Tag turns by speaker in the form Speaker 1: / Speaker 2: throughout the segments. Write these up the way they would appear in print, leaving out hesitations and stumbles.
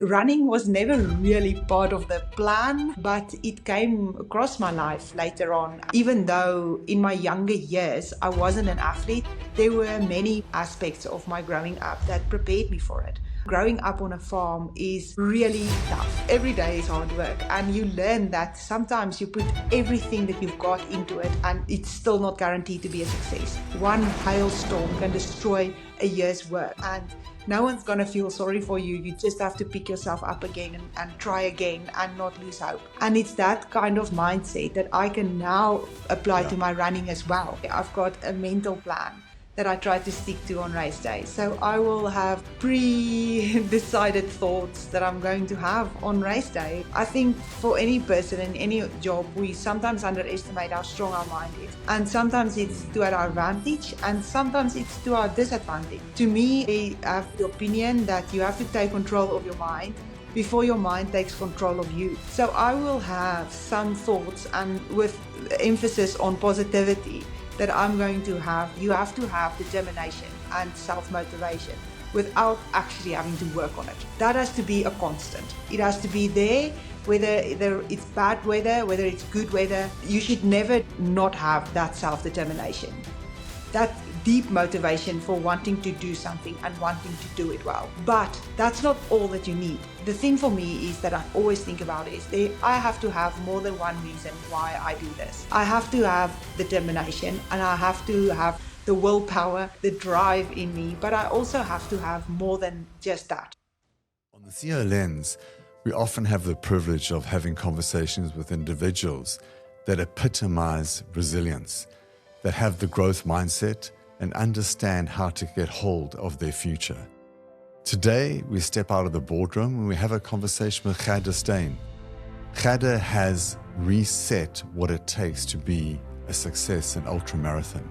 Speaker 1: Running was never really part of the plan, but it came across my life later on. Even though in my younger years I wasn't an athlete, there were many aspects of my growing up that prepared me for it. Growing up on a farm is really tough. Every day is hard work, and you learn that sometimes you put everything that you've got into it and it's still not guaranteed to be a success. One hailstorm can destroy a year's work, and no one's going to feel sorry for you. You just have to pick yourself up again and try again and not lose hope. And it's that kind of mindset that I can now apply to my running as well. I've got a mental plan that I try to stick to on race day. So I will have pre-decided thoughts that I'm going to have on race day. I think for any person in any job, we sometimes underestimate how strong our mind is. And sometimes it's to our advantage and sometimes it's to our disadvantage. To me, I have the opinion that you have to take control of your mind before your mind takes control of you. So I will have some thoughts, and with emphasis on positivity, that I'm going to have. You have to have determination and self-motivation without actually having to work on it. That has to be a constant. It has to be there, whether it's bad weather, whether it's good weather. You should never not have that self-determination, that deep motivation for wanting to do something and wanting to do it well. But that's not all that you need. The thing for me is that I always think about is I have to have more than one reason why I do this. I have to have determination and I have to have the willpower, the drive in me, but I also have to have more than just that.
Speaker 2: On the CEO Lens, we often have the privilege of having conversations with individuals that epitomize resilience, that have the growth mindset and understand how to get hold of their future. Today, we step out of the boardroom and we have a conversation with Gerda Steyn. Gerda has reset what it takes to be a success in ultramarathon.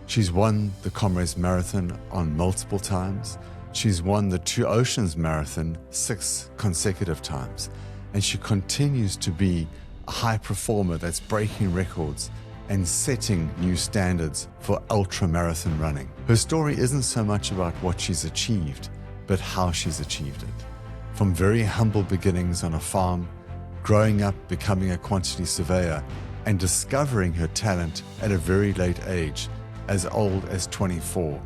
Speaker 2: She's won the Comrades Marathon on multiple times. She's won the Two Oceans Marathon 6 consecutive times. And she continues to be a high performer that's breaking records and setting new standards for ultramarathon running. Her story isn't so much about what she's achieved, but how she's achieved it. From very humble beginnings on a farm, growing up, becoming a quantity surveyor, and discovering her talent at a very late age, as old as 24,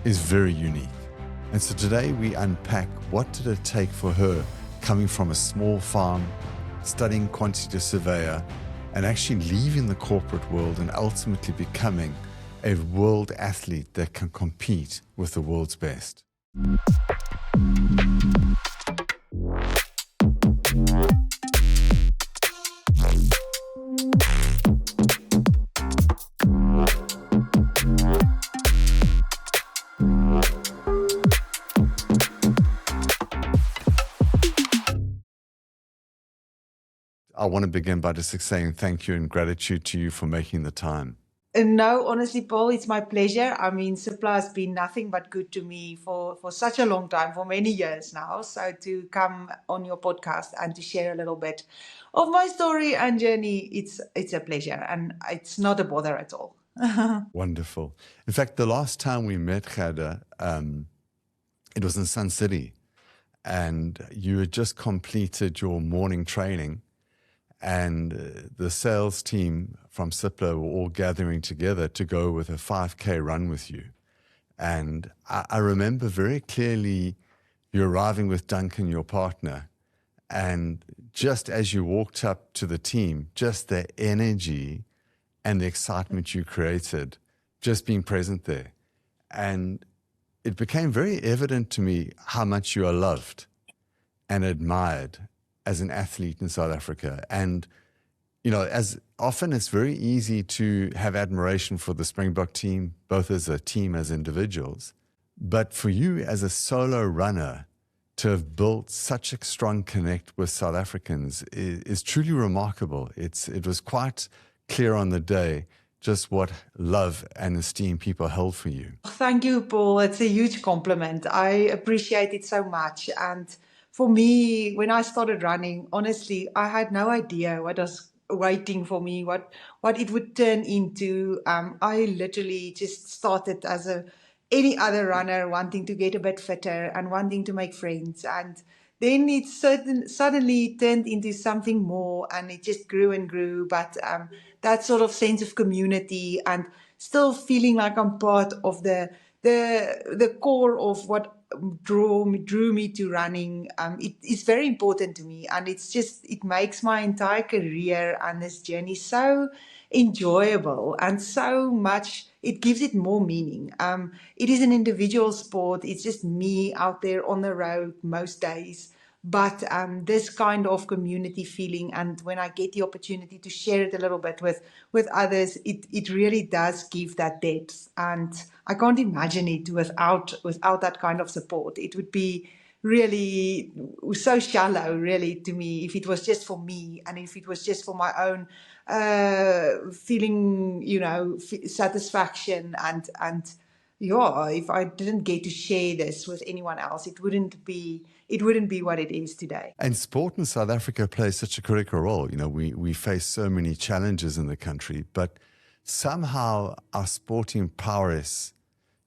Speaker 2: is very unique. And so today we unpack what did it take for her coming from a small farm, studying quantity surveyor, and actually leaving the corporate world and ultimately becoming a world athlete that can compete with the world's best. I want to begin by just saying thank you and gratitude to you for making the time.
Speaker 1: No, honestly, Paul, it's my pleasure. I mean, Cipla has been nothing but good to me for such a long time, for many years now. So to come on your podcast and to share a little bit of my story and journey, it's a pleasure and it's not a bother at all.
Speaker 2: Wonderful. In fact, the last time we met, Gerda, it was in Sun City, and you had just completed your morning training. And the sales team from Cipla were all gathering together to go with a 5K run with you. And I remember very clearly you arriving with Duncan, your partner, and just as you walked up to the team, just the energy and the excitement you created, just being present there. And it became very evident to me how much you are loved and admired as an athlete in South Africa. And, you know, as often it's very easy to have admiration for the Springbok team, both as a team, as individuals. But for you as a solo runner to have built such a strong connect with South Africans is truly remarkable. It was quite clear on the day just what love and esteem people held for you.
Speaker 1: Thank you, Paul. It's a huge compliment. I appreciate it so much. And for me, when I started running, honestly, I had no idea what was waiting for me, what it would turn into. I literally just started as any other runner, wanting to get a bit fitter and wanting to make friends. And then it suddenly turned into something more, and it just grew and grew. But that sort of sense of community and still feeling like I'm part of the core of what drew me to running, it is very important to me, and it makes my entire career and this journey so enjoyable, and so much it gives it more meaning. It is an individual sport. It's just me out there on the road most days, but this kind of community feeling, and when I get the opportunity to share it a little bit with others, it really does give that depth, and I can't imagine it without that kind of support. It would be really so shallow, really, to me, if it was just for me, and if it was just for my own feeling, satisfaction, and yeah, if I didn't get to share this with anyone else, it wouldn't be what it is today.
Speaker 2: And sport in South Africa plays such a critical role. We face so many challenges in the country, but somehow our sporting prowess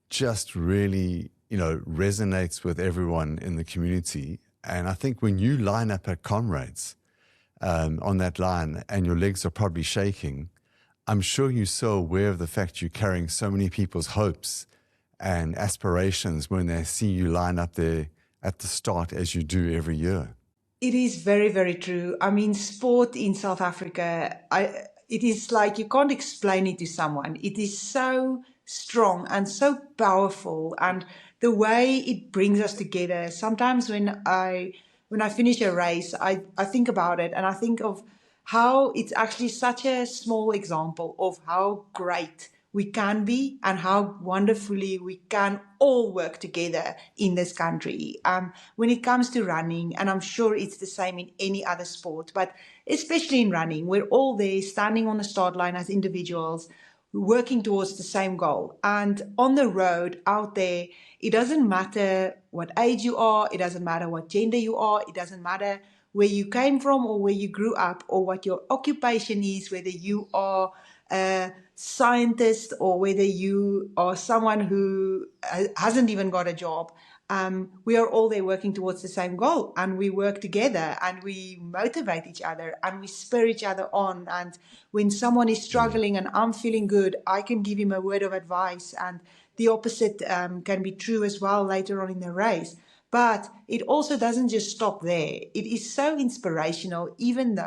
Speaker 2: just really, resonates with everyone in the community. And I think when you line up at Comrades on that line and your legs are probably shaking, I'm sure you're so aware of the fact you're carrying so many people's hopes and aspirations when they see you line up there at the start as you do every year.
Speaker 1: It is very, very true. I mean, sport in South Africa, it is like you can't explain it to someone. It is so strong and so powerful, and the way it brings us together. Sometimes when I finish a race, I think about it, and I think of how it's actually such a small example of how great we can be and how wonderfully we can all work together in this country when it comes to running. And I'm sure it's the same in any other sport, but especially in running, we're all there standing on the start line as individuals, working towards the same goal. And on the road out there, it doesn't matter what age you are, it doesn't matter what gender you are, it doesn't matter where you came from or where you grew up or what your occupation is, whether you are a scientist or whether you are someone who hasn't even got a job. We are all there working towards the same goal, and we work together and we motivate each other and we spur each other on. And when someone is struggling and I'm feeling good, I can give him a word of advice, and the opposite can be true as well later on in the race. But it also doesn't just stop there. It is so inspirational, even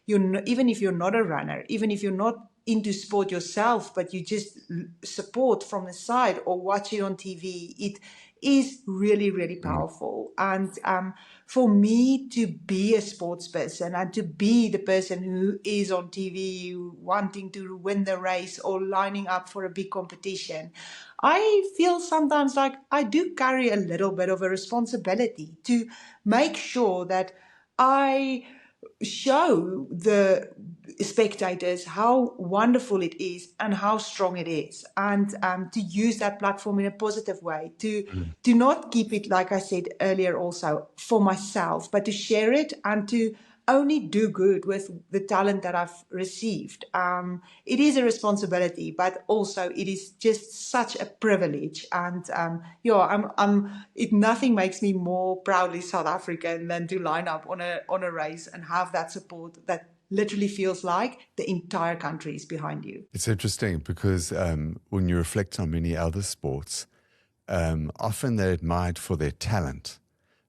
Speaker 1: if you're not a runner, even if you're not into sport yourself, but you just support from the side or watch it on TV. It is really, really powerful. And for me to be a sports person and to be the person who is on TV wanting to win the race or lining up for a big competition, I feel sometimes like I do carry a little bit of a responsibility to make sure that I show the spectators how wonderful it is and how strong it is, and to use that platform in a positive way, to not keep it, like I said earlier, also for myself, but to share it and to only do good with the talent that I've received. It is a responsibility, but also it is just such a privilege. And nothing makes me more proudly South African than to line up on a race and have that support that literally feels like the entire country is behind you.
Speaker 2: It's interesting because when you reflect on many other sports, often they're admired for their talent.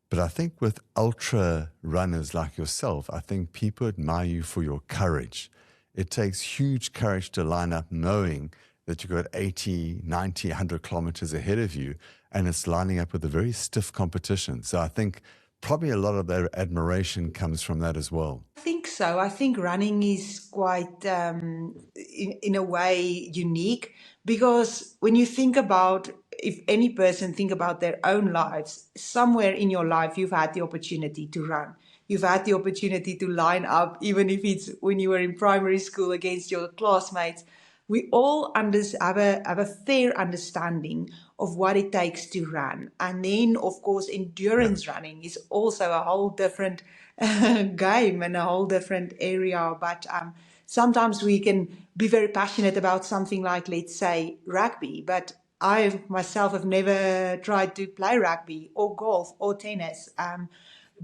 Speaker 2: But I think with ultra runners like yourself, I think people admire you for your courage. It takes huge courage to line up knowing that you've got 80, 90, 100 kilometers ahead of you, and it's lining up with a very stiff competition. So I think probably a lot of their admiration comes from that as well.
Speaker 1: I think so. I think running is quite, in a way, unique, because when you think about, if any person think about their own lives, somewhere in your life you've had the opportunity to run. You've had the opportunity to line up, even if it's when you were in primary school against your classmates. We all have a fair understanding of what it takes to run. And then, of course, endurance running is also a whole different game and a whole different area. But sometimes we can be very passionate about something like, let's say, rugby. But I myself have never tried to play rugby or golf or tennis.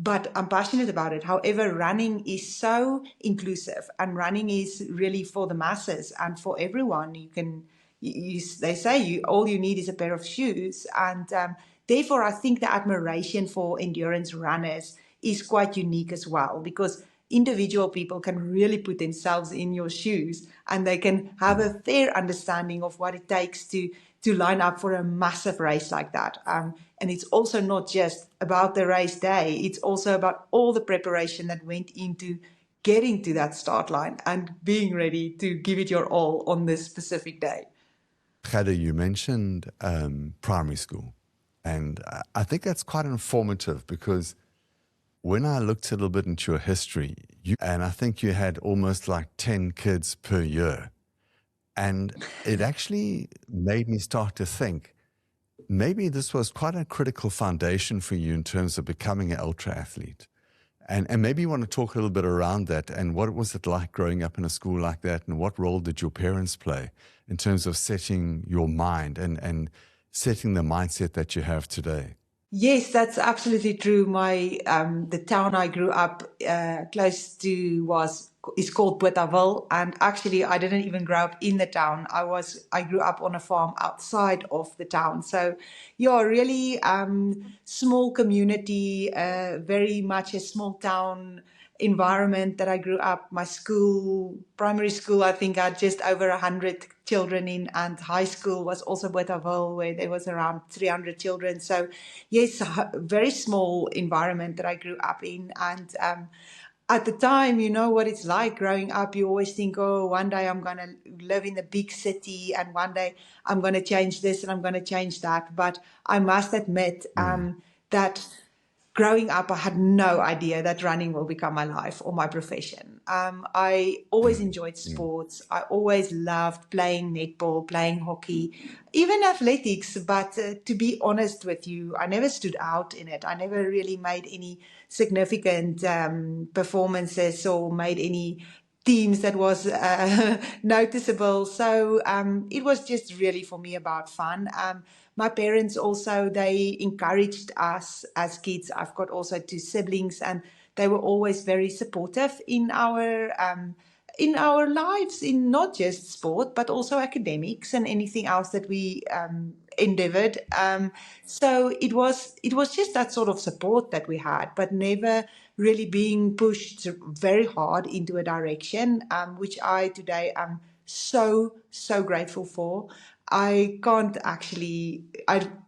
Speaker 1: but I'm passionate about it. However, running is so inclusive, and running is really for the masses and for everyone. They say all you need is a pair of shoes, and therefore I think the admiration for endurance runners is quite unique as well, because individual people can really put themselves in your shoes, and they can have a fair understanding of what it takes to line up for a massive race like that. And it's also not just about the race day, it's also about all the preparation that went into getting to that start line and being ready to give it your all on this specific day.
Speaker 2: Heather, you mentioned primary school, and I think that's quite informative, because when I looked a little bit into your history, and I think you had almost like 10 kids per year, and it actually made me start to think, maybe this was quite a critical foundation for you in terms of becoming an ultra athlete. And maybe you want to talk a little bit around that, and what was it like growing up in a school like that, and what role did your parents play in terms of setting your mind and setting the mindset that you have today?
Speaker 1: Yes, that's absolutely true. The town I grew up close to is called Bothaville, and actually I didn't even grow up in the town. I grew up on a farm outside of the town. So yeah, really small community, very much a small town environment that I grew up. My school, primary school, I think had just over 100 children in, and high school was also Bothaville, where there was around 300 children. So yes, a very small environment that I grew up in. And at the time, you know what it's like growing up. You always think, oh, one day I'm going to live in a big city, and one day I'm going to change this and I'm going to change that. But I must admit that growing up, I had no idea that running will become my life or my profession. I always enjoyed sports. I always loved playing netball, playing hockey, even athletics. But to be honest with you, I never stood out in it. I never really made any significant performances or made any teams that was noticeable. So it was just really for me about fun. My parents also, they encouraged us as kids. I've got also 2 siblings, and they were always very supportive in our lives, in not just sport, but also academics and anything else that we endeavored. So it was just that sort of support that we had, but never really being pushed very hard into a direction, which I today am so grateful for. I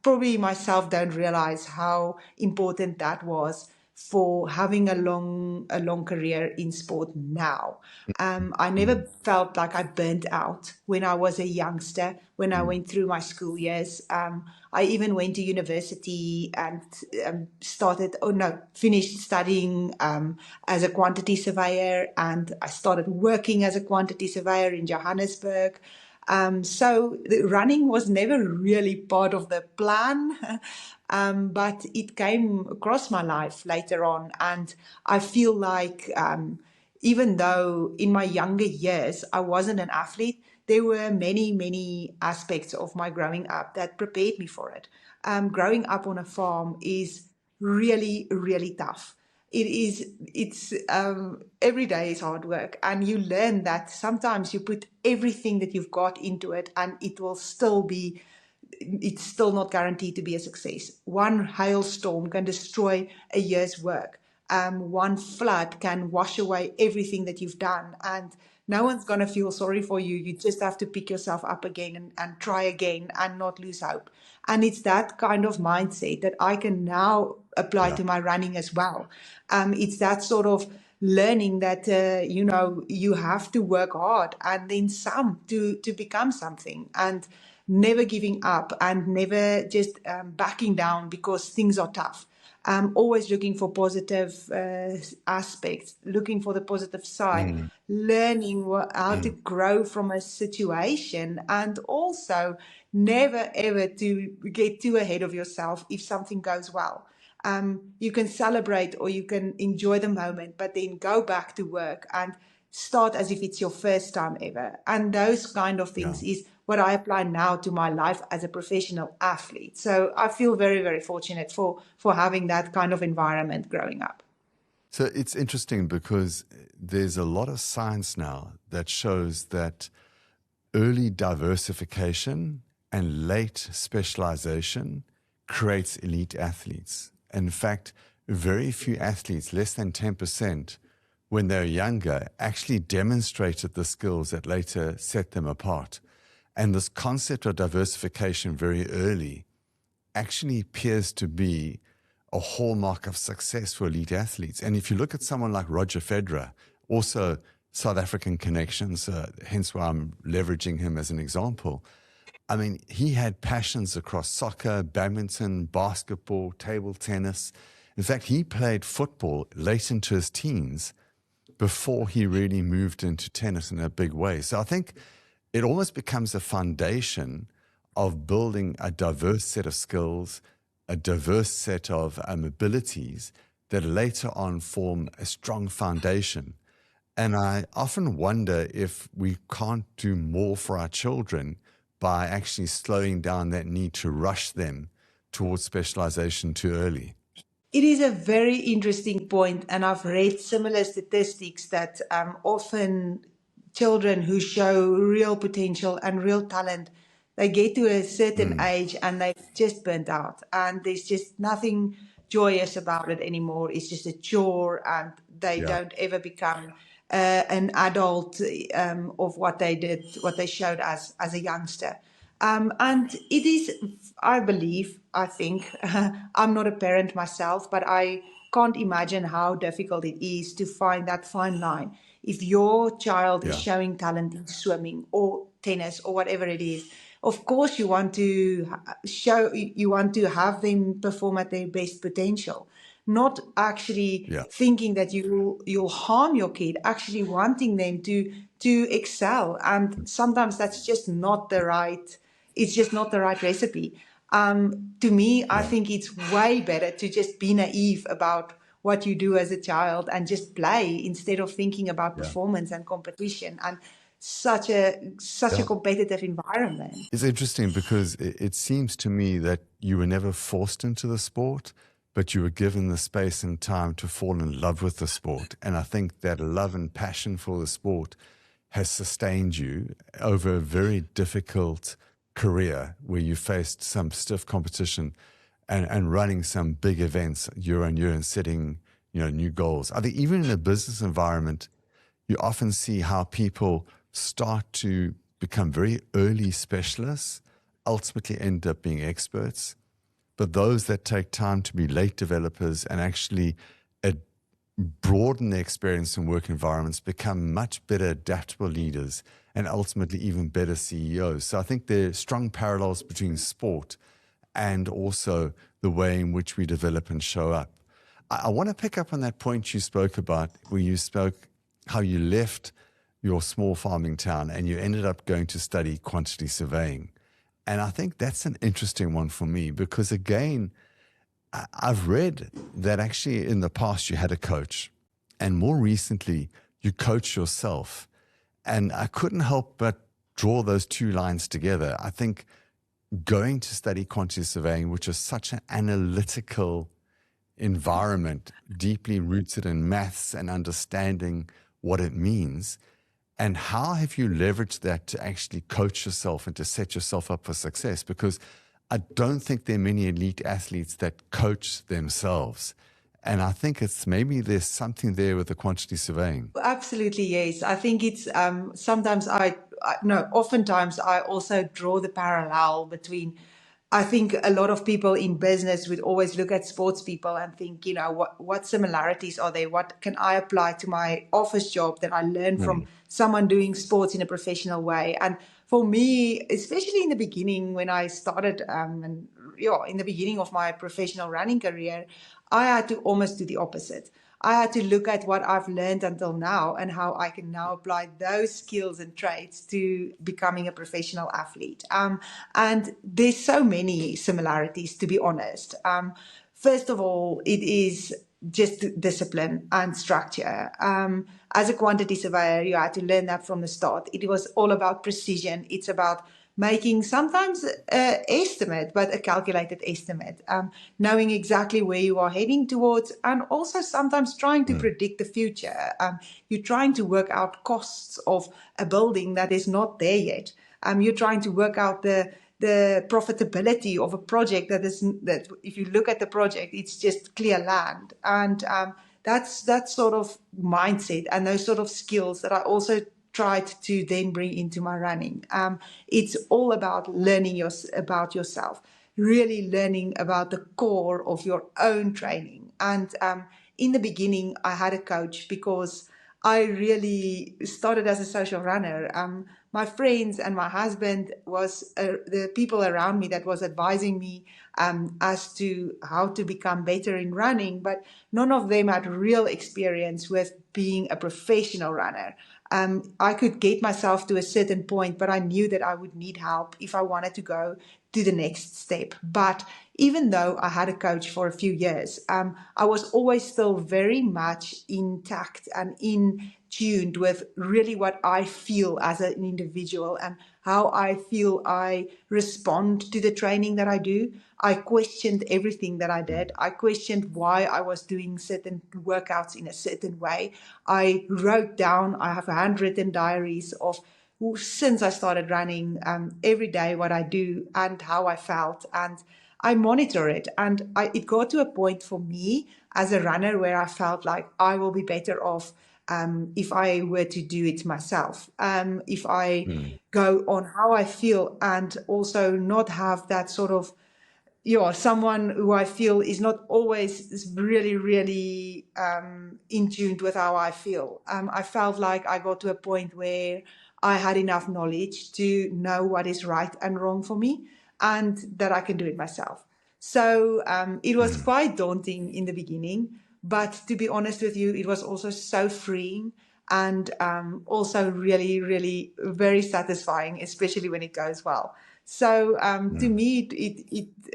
Speaker 1: probably myself don't realize how important that was for having a long career in sport now. I never felt like I burnt out when I was a youngster, when I went through my school years. I even went to university and finished studying as a quantity surveyor, and I started working as a quantity surveyor in Johannesburg. So the running was never really part of the plan, but it came across my life later on. And I feel like even though in my younger years I wasn't an athlete, there were many aspects of my growing up that prepared me for it. Growing up on a farm is really tough. It's every day is hard work, and you learn that sometimes you put everything that you've got into it, and it's still not guaranteed to be a success. One hailstorm can destroy a year's work. One flood can wash away everything that you've done, and no one's going to feel sorry for you. You just have to pick yourself up again and try again and not lose hope. And it's that kind of mindset that I can now apply to my running as well. It's that sort of learning that, you have to work hard and then some to become something, and never giving up and never just backing down because things are tough. Always looking for positive aspects, looking for the positive side, learning how to grow from a situation, and also never ever to get too ahead of yourself if something goes well. You can celebrate or you can enjoy the moment, but then go back to work and start as if it's your first time ever. And those kind of things is what I apply now to my life as a professional athlete. So I feel very, very fortunate for having that kind of environment growing up.
Speaker 2: So it's interesting because there's a lot of science now that shows that early diversification and late specialization creates elite athletes. In fact, very few athletes, less than 10%, when they're younger, actually demonstrated the skills that later set them apart. And this concept of diversification very early actually appears to be a hallmark of success for elite athletes. And if you look at someone like Roger Federer, also South African connections, hence why I'm leveraging him as an example. I mean, he had passions across soccer, badminton, basketball, table tennis. In fact, he played football late into his teens before he really moved into tennis in a big way. So I think it almost becomes a foundation of building a diverse set of skills, a diverse set of abilities that later on form a strong foundation. And I often wonder if we can't do more for our children by actually slowing down that need to rush them towards specialization too early.
Speaker 1: It is a very interesting point, and I've read similar statistics that often children who show real potential and real talent, they get to a certain age and they've just burnt out, and there's just nothing joyous about it anymore. It's just a chore, and they don't ever become an adult of what they did, what they showed as a youngster. And it is, I think, I'm not a parent myself, but I can't imagine how difficult it is to find that fine line. If your child is showing talent in swimming or tennis or whatever it is, of course you want to have them perform at their best potential, not actually thinking that you'll harm your kid, actually wanting them to excel. And sometimes that's just not the right. It's just not the right recipe. To me, I think it's way better to just be naive about what you do as a child and just play instead of thinking about performance and competition and such a competitive environment.
Speaker 2: It's interesting because it seems to me that you were never forced into the sport, but you were given the space and time to fall in love with the sport. And I think that love and passion for the sport has sustained you over a very difficult career where you faced some stiff competition and running some big events year on year and setting, new goals. I think even in a business environment, you often see how people start to become very early specialists, ultimately end up being experts. But those that take time to be late developers and actually broaden their experience in work environments become much better adaptable leaders and ultimately even better CEOs. So I think there are strong parallels between sport and also the way in which we develop and show up. I want to pick up on that point you spoke about, where you spoke how you left your small farming town and you ended up going to study quantity surveying. And I think that's an interesting one for me because, again, I've read that actually in the past you had a coach and more recently you coach yourself. And I couldn't help but draw those two lines together. I think going to study quantity surveying, which is such an analytical environment, deeply rooted in maths and understanding what it means, and how have you leveraged that to actually coach yourself and to set yourself up for success? Because I don't think there are many elite athletes that coach themselves. And I think it's maybe there's something there with the quantity surveying.
Speaker 1: Absolutely, yes. I think it's oftentimes I also draw the parallel between, I think a lot of people in business would always look at sports people and think, what similarities are there? What can I apply to my office job that I learned from someone doing sports in a professional way? And for me, especially in the beginning when I started, in the beginning of my professional running career, I had to almost do the opposite. I had to look at what I've learned until now and how I can now apply those skills and traits to becoming a professional athlete. And there's so many similarities, to be honest. First of all, it is just discipline and structure. As a quantity surveyor, you had to learn that from the start. It was all about precision. It's about making sometimes an estimate, but a calculated estimate, knowing exactly where you are heading towards, and also sometimes trying to predict the future. You're trying to work out costs of a building that is not there yet. You're trying to work out the profitability of a project that if you look at the project, it's just clear land. And that's that sort of mindset and those sort of skills that I also tried to then bring into my running. It's all about learning about yourself, really learning about the core of your own training. And in the beginning, I had a coach because I really started as a social runner. My friends and my husband was the people around me that was advising me as to how to become better in running, but none of them had real experience with being a professional runner. I could get myself to a certain point, but I knew that I would need help if I wanted to go to the next step. But even though I had a coach for a few years, I was always still very much intact and in tuned with really what I feel as an individual and how I feel I respond to the training that I do. I questioned everything that I did. I questioned why I was doing certain workouts in a certain way. I wrote down, I have handwritten diaries of since I started running every day what I do and how I felt, and I monitor it. And it got to a point for me as a runner where I felt like I will be better off if I were to do it myself, if I go on how I feel and also not have that sort of, someone who I feel is not always really, really in tune with how I feel. I felt like I got to a point where I had enough knowledge to know what is right and wrong for me and that I can do it myself. So it was quite daunting in the beginning, but to be honest with you, it was also so freeing and also really, really very satisfying, especially when it goes well. So to me,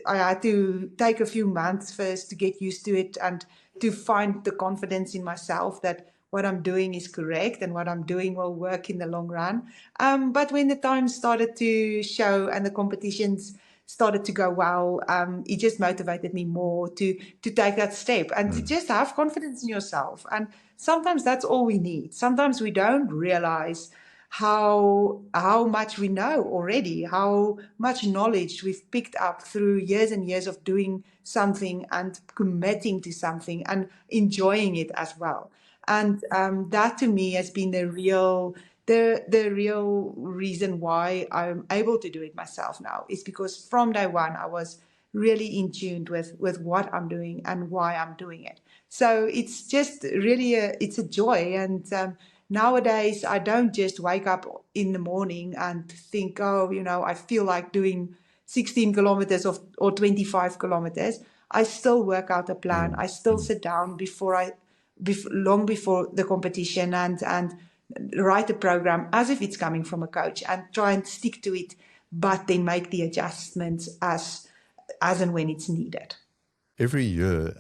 Speaker 1: I had to take a few months first to get used to it and to find the confidence in myself that what I'm doing is correct and what I'm doing will work in the long run. But when the time started to show and the competitions started to go well, it just motivated me more to take that step and to just have confidence in yourself. And sometimes that's all we need. Sometimes we don't realize how much we know already, how much knowledge we've picked up through years and years of doing something and committing to something and enjoying it as well. And that to me has been the real reason why I'm able to do it myself now, is because from day one I was really in tune with what I'm doing and why I'm doing it. So it's just really it's a joy. And nowadays I don't just wake up in the morning and think, I feel like doing 16 kilometers or 25 kilometers. I still work out a plan. I still sit down long before the competition and write a program as if it's coming from a coach and try and stick to it, but then make the adjustments as and when it's needed.
Speaker 2: Every year,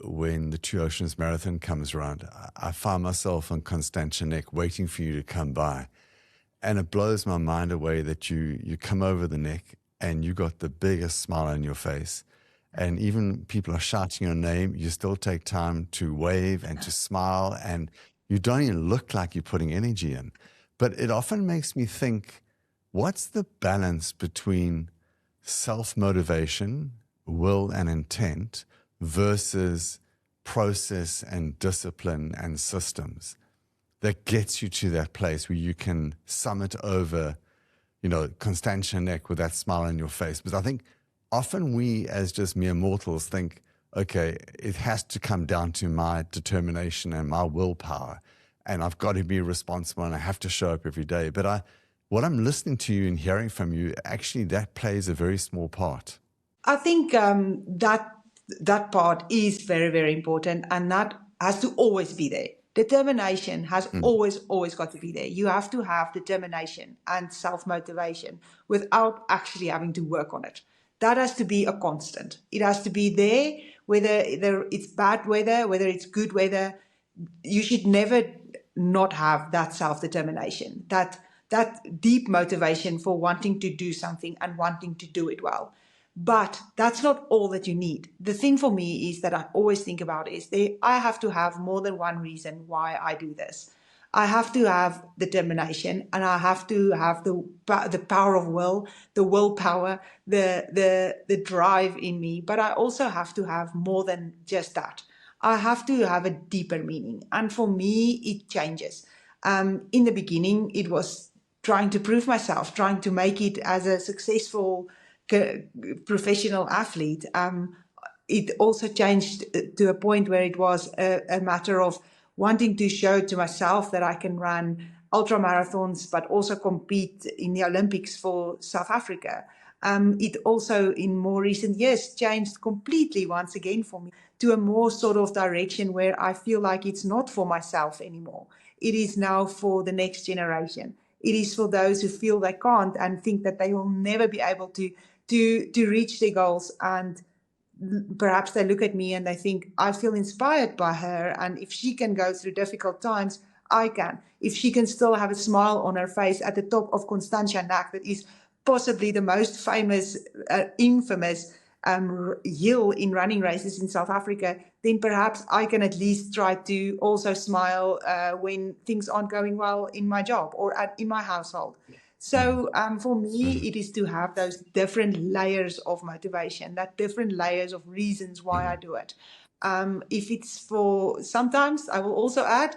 Speaker 2: when the Two Oceans Marathon comes around, I find myself on Constantia Neck waiting for you to come by. And it blows my mind away that you come over the neck and you got the biggest smile on your face. And even people are shouting your name, you still take time to wave and to smile, and you don't even look like you're putting energy in. But it often makes me think, what's the balance between self-motivation, will and intent, versus process and discipline and systems that gets you to that place where you can summit over, Constantia Neck with that smile on your face? Because I think often we as just mere mortals think, okay, it has to come down to my determination and my willpower, and I've got to be responsible and I have to show up every day. But what I'm listening to you and hearing from you, actually that plays a very small part.
Speaker 1: I think that part is very, very important, and that has to always be there. Determination has always got to be there. You have to have determination and self-motivation without actually having to work on it. That has to be a constant. It has to be there, whether it's bad weather, whether it's good weather. You should never not have that self-determination, that that deep motivation for wanting to do something and wanting to do it well. But that's not all that you need. The thing for me is that I always think about is I have to have more than one reason why I do this. I have to have determination, and I have to have the power of will, the willpower, the drive in me. But I also have to have more than just that. I have to have a deeper meaning, and for me, it changes. In the beginning, it was trying to prove myself, trying to make it as a successful professional athlete. It also changed to a point where it was a matter of wanting to show to myself that I can run ultra marathons, but also compete in the Olympics for South Africa. It also, in more recent years, changed completely once again for me to a more sort of direction where I feel like it's not for myself anymore. It is now for the next generation. It is for those who feel they can't and think that they will never be able to reach their goals, and perhaps they look at me and they think, I feel inspired by her, and if she can go through difficult times, I can. If she can still have a smile on her face at the top of Constantia Nack, that is possibly the most famous, infamous hill in running races in South Africa, then perhaps I can at least try to also smile when things aren't going well in my job or in my household. So for me, it is to have those different layers of motivation, that different layers of reasons why I do it. If it's for, sometimes I will also add,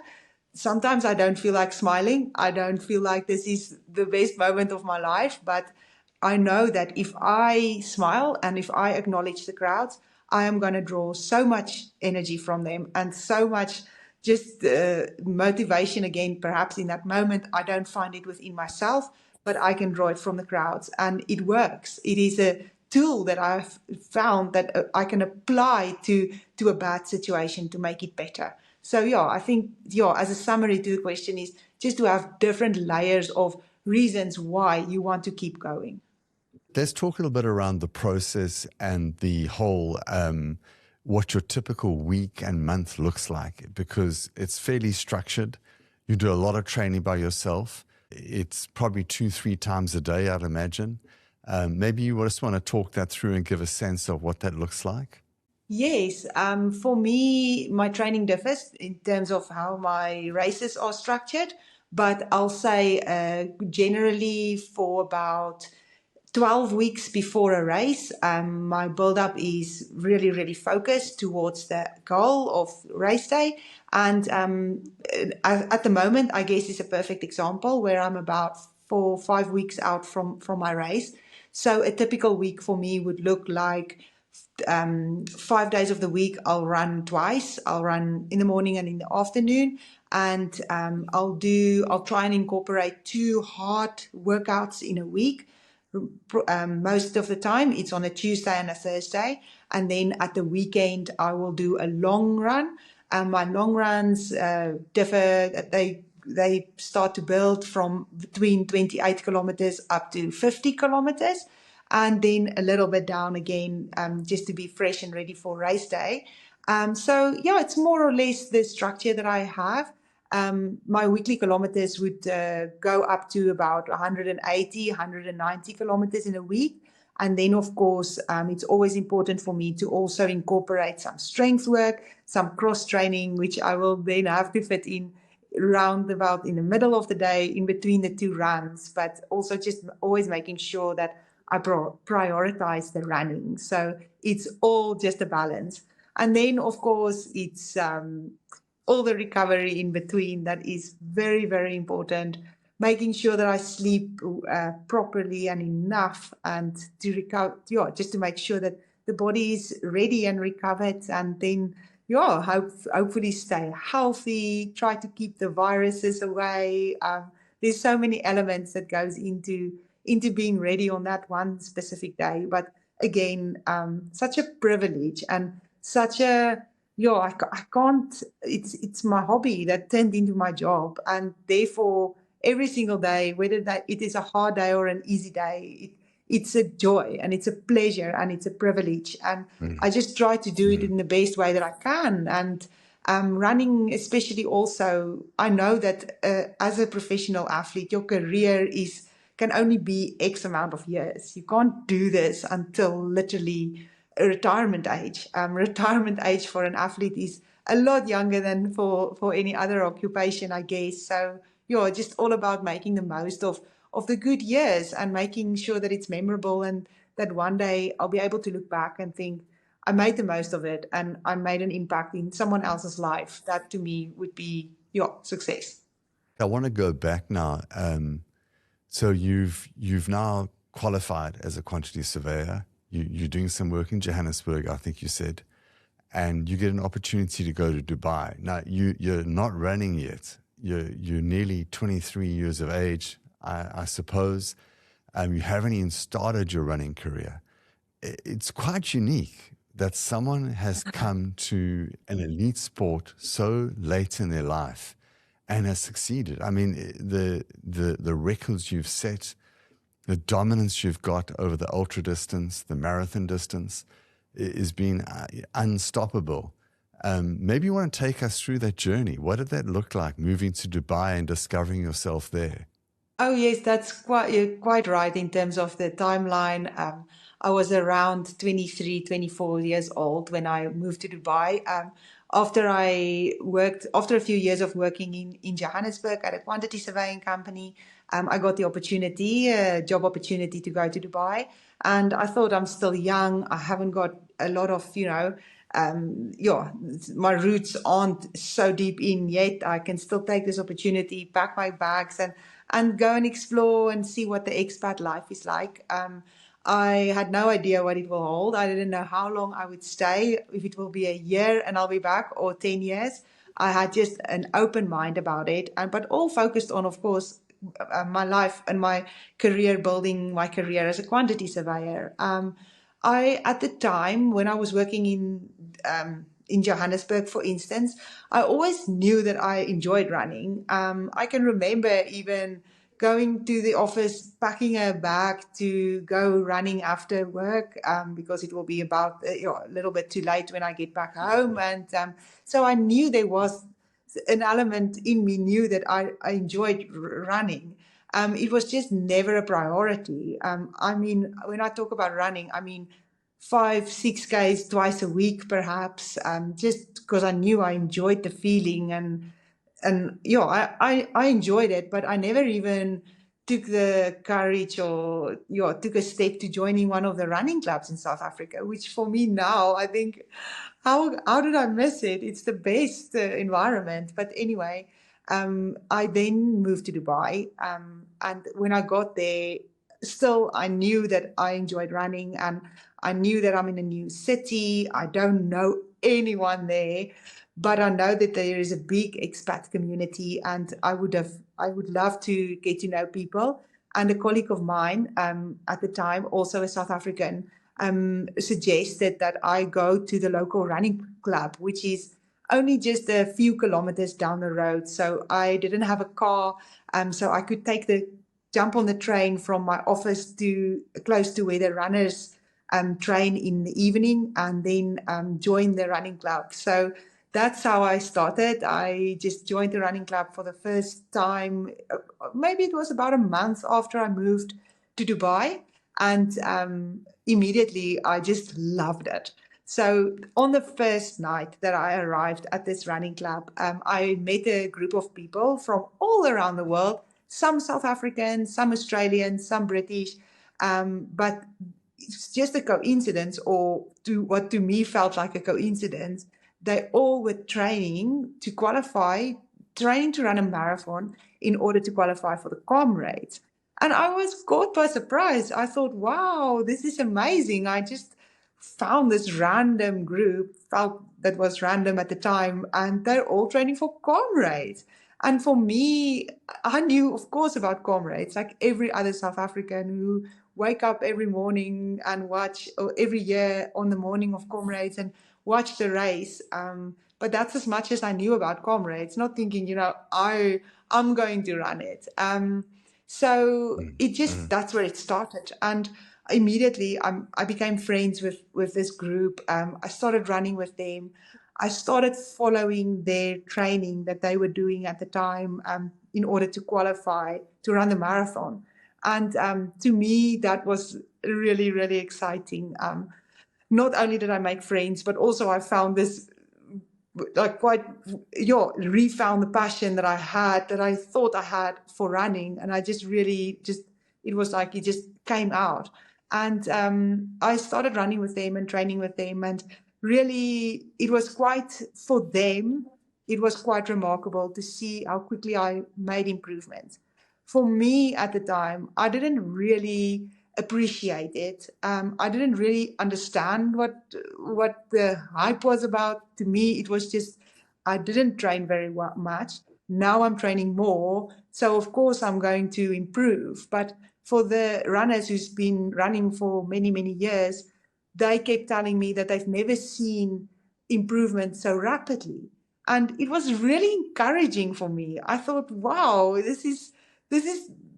Speaker 1: sometimes I don't feel like smiling. I don't feel like this is the best moment of my life, but I know that if I smile and if I acknowledge the crowds, I am going to draw so much energy from them and so much just motivation again. Perhaps in that moment, I don't find it within myself, but I can draw it from the crowds, and it works. It is a tool that I've found that I can apply to a bad situation to make it better. So yeah, I think, as a summary to the question is just to have different layers of reasons why you want to keep going.
Speaker 2: Let's talk a little bit around the process and the whole, what your typical week and month looks like, because it's fairly structured. You do a lot of training by yourself. It's probably 2-3 times a day, I'd imagine. Maybe you just want to talk that through and give a sense of what that looks like.
Speaker 1: Yes, for me, my training differs in terms of how my races are structured, but I'll say generally for about 12 weeks before a race, my build-up is really, really focused towards the goal of race day. And at the moment, I guess is a perfect example where I'm about 4 or 5 weeks out from my race. So a typical week for me would look like 5 days of the week, I'll run twice. I'll run in the morning and in the afternoon. And I'll try and incorporate 2 hard workouts in a week. Most of the time it's on a Tuesday and a Thursday, and then at the weekend I will do a long run. My long runs differ. They start to build from between 28 kilometers up to 50 kilometers, and then a little bit down again, just to be fresh and ready for race day. So yeah, it's more or less the structure that I have. My weekly kilometers would go up to about 180, 190 kilometers in a week. And then, of course, it's always important for me to also incorporate some strength work, some cross training, which I will then have to fit in round about in the middle of the day in between the 2 runs, but also just always making sure that I prioritize the running. So it's all just a balance. And then, of course, it's all the recovery in between that is very, very important. Making sure that I sleep properly and enough, and to recover, just to make sure that the body is ready and recovered, and then hopefully stay healthy, try to keep the viruses away. There's so many elements that goes into being ready on that one specific day. But again, such a privilege and such a, I can't, it's my hobby that turned into my job. And therefore, every single day, whether that it is a hard day or an easy day, it's a joy and it's a pleasure and it's a privilege. And I just try to do it in the best way that I can. And Running, especially, also, I know that as a professional athlete, your career can only be X amount of years. You can't do this until literally a retirement age. Retirement age for an athlete is a lot younger than for any other occupation, I guess. So, yeah, just all about making the most of the good years and making sure that it's memorable and that one day I'll be able to look back and think, I made the most of it and I made an impact in someone else's life. That to me would be your success.
Speaker 2: I want to go back now. So you've now qualified as a quantity surveyor. You're doing some work in Johannesburg, I think you said, and you get an opportunity to go to Dubai. Now you're not running yet. You're nearly 23 years of age, I suppose. You haven't even started your running career. It's quite unique that someone has come to an elite sport so late in their life and has succeeded. I mean, the records you've set, the dominance you've got over the ultra distance, the marathon distance, is being unstoppable. Maybe you want to take us through that journey. What did that look like, moving to Dubai and discovering yourself there?
Speaker 1: Oh, yes, you're quite right in terms of the timeline. I was around 23, 24 years old when I moved to Dubai. After a few years of working in Johannesburg at a quantity surveying company, I got the job opportunity to go to Dubai. And I thought, I'm still young. I haven't got a lot of, my roots aren't so deep in yet. I can still take this opportunity, pack my bags and go and explore and see what the expat life is like. I had no idea what it will hold. I didn't know how long I would stay, if it will be a year and I'll be back, or 10 years. I had just an open mind about it, but all focused on, of course, my life and my career, building my career as a quantity surveyor. At the time when I was working in Johannesburg, for instance, I always knew that I enjoyed running. I can remember even going to the office, packing a bag to go running after work, because it will be about a little bit too late when I get back home. And so I knew there was an element in me, knew that I enjoyed running. It was just never a priority. I mean, when I talk about running, I mean 5, 6 Ks twice a week, perhaps, just because I knew I enjoyed the feeling and I enjoyed it, but I never even took the courage or took a step to joining one of the running clubs in South Africa, which for me now, I think, how did I miss it? It's the best environment. But anyway, I then moved to Dubai, and when I got there, still I knew that I enjoyed running, and I knew that I'm in a new city. I don't know anyone there, but I know that there is a big expat community, and I would love to get to know people. And a colleague of mine at the time, also a South African, suggested that I go to the local running club, which is only just a few kilometers down the road. So I didn't have a car, so I could jump on the train from my office to close to where the runners train in the evening, and then join the running club. So that's how I started. I just joined the running club for the first time. Maybe it was about a month after I moved to Dubai. And immediately I just loved it. So on the first night that I arrived at this running club, I met a group of people from all around the world, some South Africans, some Australians, some British. But it's just a coincidence, or what to me felt like a coincidence. They all were training to run a marathon in order to qualify for the Comrades. And I was caught by surprise. I thought, wow, this is amazing. I just found this random group, felt that was random at the time, and they're all training for Comrades. And for me, I knew, of course, about Comrades, like every other South African who wake up every morning and watch, or every year on the morning of Comrades, and watch the race. But that's as much as I knew about Comrades, not thinking, I'm going to run it. So that's where it started. And immediately I became friends with this group. I started running with them. I started following their training that they were doing at the time in order to qualify to run the marathon. And to me, that was really, really exciting. Not only did I make friends, but also I found this like quite, refound the passion that I had, that I thought I had for running. And I just really it was like it just came out. And I started running with them and training with them. And really, it was quite, for them, it was quite remarkable to see how quickly I made improvements. For me at the time, I didn't really appreciate it. I didn't really understand what the hype was about. To me, it was just I didn't train very much. Now I'm training more, so of course I'm going to improve. But for the runners who's been running for many, many years, they kept telling me that they've never seen improvement so rapidly. And it was really encouraging for me. I thought, wow, this is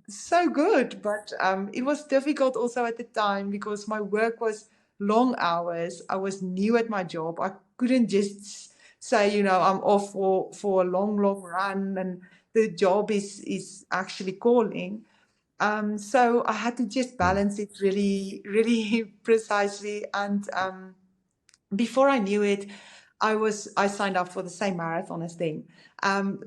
Speaker 1: so good. But it was difficult also at the time because my work was long hours. I was new at my job. I couldn't just say, I'm off for a long, long run and the job is actually calling. So I had to just balance it really, really precisely. And before I knew it, I signed up for the same marathon as them,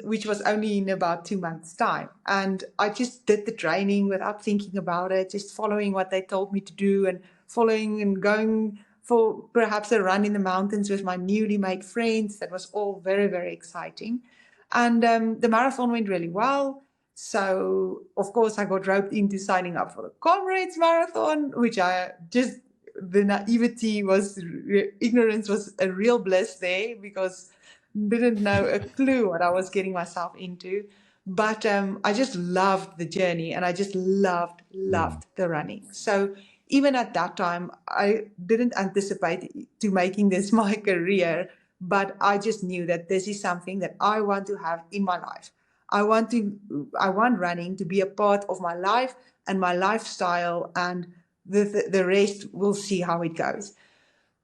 Speaker 1: which was only in about 2 months' time. And I just did the training without thinking about it, just following what they told me to do and following and going for perhaps a run in the mountains with my newly made friends. That was all very, very exciting. And the marathon went really well. So, of course, I got roped into signing up for the Comrades Marathon, which the naivety ignorance was a real bliss there because didn't know a clue what I was getting myself into. But I just loved the journey and I just loved the running. So even at that time, I didn't anticipate to making this my career, but I just knew that this is something that I want to have in my life. I want running to be a part of my life and my lifestyle, and the rest we'll see how it goes.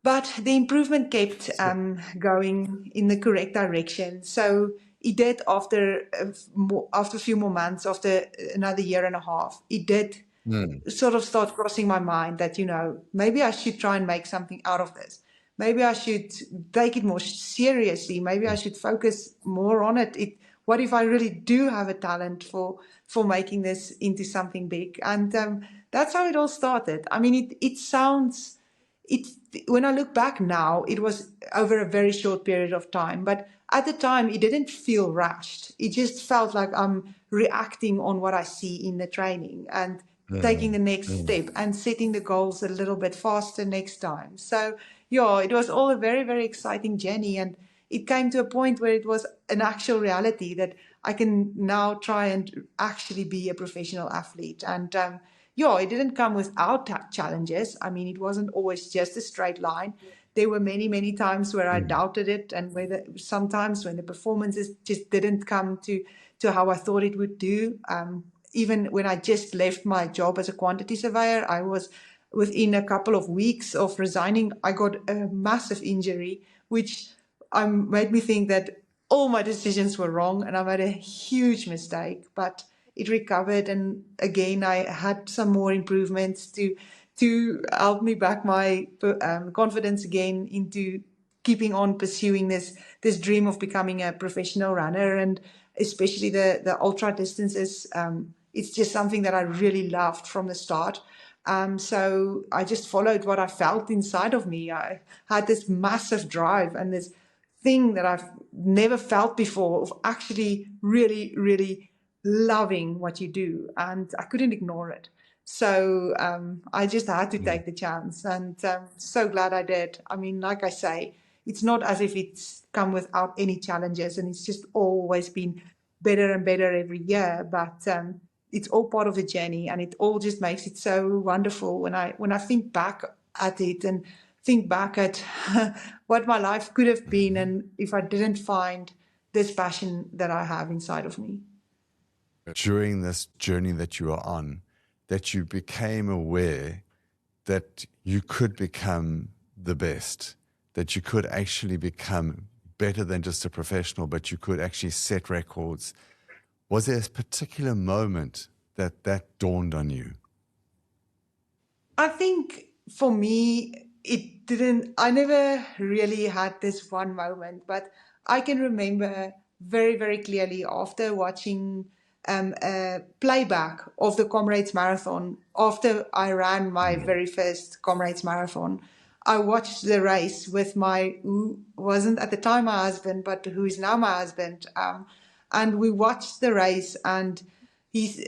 Speaker 1: But the improvement kept going in the correct direction. So it did after a few more months, after another year and a half, it did sort of start crossing my mind that, maybe I should try and make something out of this. Maybe I should take it more seriously. Maybe I should focus more on it. What if I really do have a talent for making this into something big? And that's how it all started. I mean, when I look back now, it was over a very short period of time. But at the time, it didn't feel rushed. It just felt like I'm reacting on what I see in the training and taking the next step and setting the goals a little bit faster next time. So, yeah, it was all a very, very exciting journey. And it came to a point where it was an actual reality that I can now try and actually be a professional athlete. And it didn't come without challenges. I mean, it wasn't always just a straight line. There were many, many times where I doubted it, and sometimes when the performances just didn't come to how I thought it would do. Even when I just left my job as a quantity surveyor, I was within a couple of weeks of resigning, I got a massive injury, which made me think that all my decisions were wrong and I made a huge mistake. But it recovered, and again, I had some more improvements to help me back my confidence again into keeping on pursuing this dream of becoming a professional runner, and especially the ultra distances. It's just something that I really loved from the start. So I just followed what I felt inside of me. I had this massive drive and this thing that I've never felt before of actually really, really loving what you do. And I couldn't ignore it. So I just had to take the chance, and so glad I did. I mean, like I say, it's not as if it's come without any challenges, and it's just always been better and better every year. But it's all part of the journey, and it all just makes it so wonderful when I think back at it and think back at what my life could have been, and if I didn't find this passion that I have inside of me.
Speaker 2: During this journey that you are on, that you became aware that you could become the best, that you could actually become better than just a professional, but you could actually set records. Was there a particular moment that dawned on you?
Speaker 1: I think for me, it didn't, I never really had this one moment, but I can remember very, very clearly after watching a playback of the Comrades Marathon, after I ran my very first Comrades Marathon. I watched the race with who wasn't at the time my husband, but who is now my husband. And we watched the race, and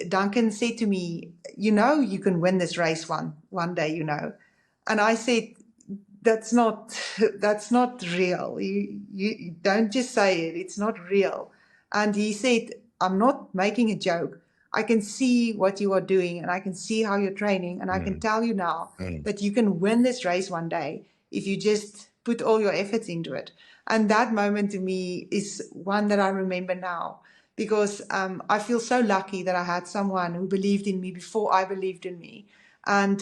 Speaker 1: Duncan said to me, you can win this race one day, And I said, that's not that's not real. You don't just say it. It's not real. And he said, I'm not making a joke. I can see what you are doing, and I can see how you're training, and I can tell you now that you can win this race one day if you just put all your efforts into it. And that moment to me is one that I remember now, because I feel so lucky that I had someone who believed in me before I believed in me. And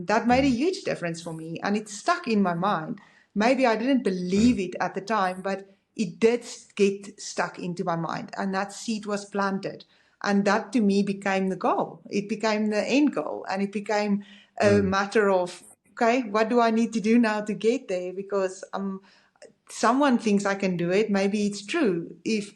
Speaker 1: that made a huge difference for me, and it stuck in my mind. Maybe I didn't believe it at the time, but it did get stuck into my mind, and that seed was planted. And that to me became the goal. It became the end goal, and it became a matter of, okay, what do I need to do now to get there? Because someone thinks I can do it. Maybe it's true. If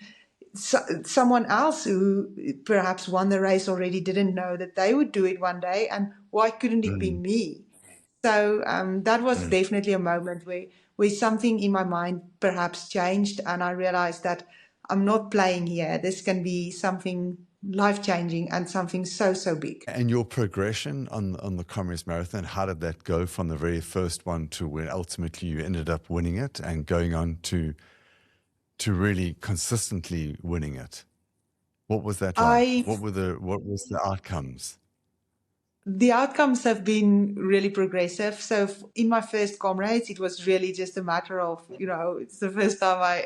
Speaker 1: someone else who perhaps won the race already didn't know that they would do it one day, and why couldn't it be me? So that was definitely a moment where something in my mind perhaps changed, and I realized that I'm not playing here. This can be something life-changing and something so big.
Speaker 2: And your progression on the Comrades Marathon, how did that go from the very first one to when ultimately you ended up winning it and going on to really consistently winning it? What was that like? What was the outcomes?
Speaker 1: The outcomes have been really progressive. So in my first Comrades, it was really just a matter of, it's the first time